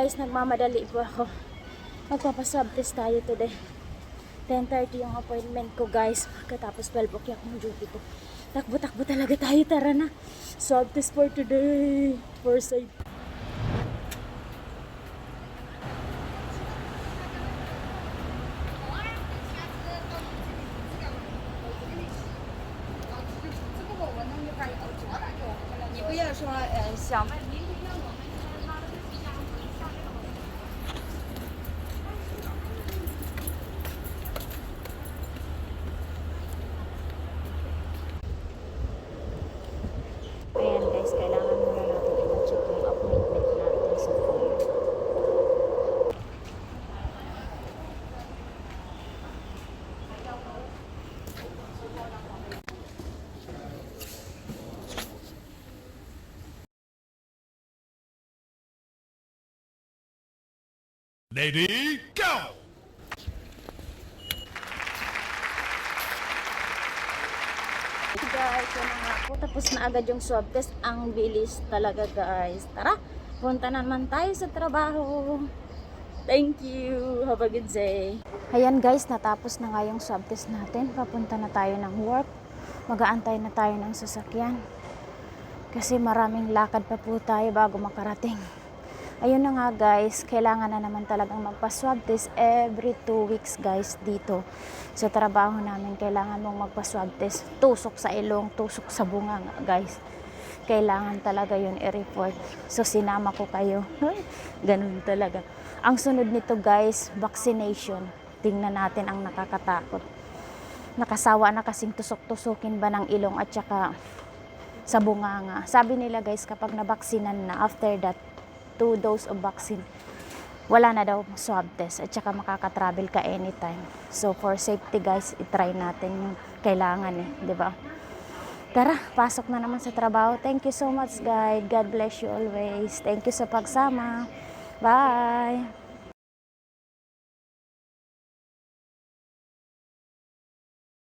guys, nagmamadali po ako. Magpapaswab test tayo today. 10:30 yung appointment ko guys. Pagkatapos 12 o'clock yung duty ko. Takbo-takbo talaga tayo. Tara na. Swab test for today. For safe. Ayan guys, kailangan muna natin i-check yung appointment natin sa phone. Lady, go! Guys, yun na nga po. Tapos na agad yung swab test. Ang bilis talaga guys. Tara, punta naman tayo sa trabaho. Thank you. Have a good day. Ayan guys, natapos na nga yung swab test natin. Papunta na tayo ng work. Mag-aantay na tayo ng sasakyan. Kasi maraming lakad pa po tayo bago makarating. Ayun na nga guys, kailangan na naman talagang magpa-swab test every 2 weeks guys dito. Sa trabaho namin, kailangan mong magpa-swab test. Tusok sa ilong, tusok sa bunga guys. Kailangan talaga yun i-report. So sinama ko kayo. Ganun talaga. Ang sunod nito guys, vaccination. Tingnan natin ang nakakatakot. Nakasawa na kasing tusok-tusukin ba ng ilong at saka sa bunganga. Sabi nila guys, kapag nabaksinan na, after that, 2 dose of vaccine, wala na daw swab test at saka makaka-travel ka anytime. So for safety guys, i-try natin yung kailangan di ba? Tara, pasok na naman sa trabaho. Thank you so much guys. God bless you always. Thank you sa pagsama. Bye!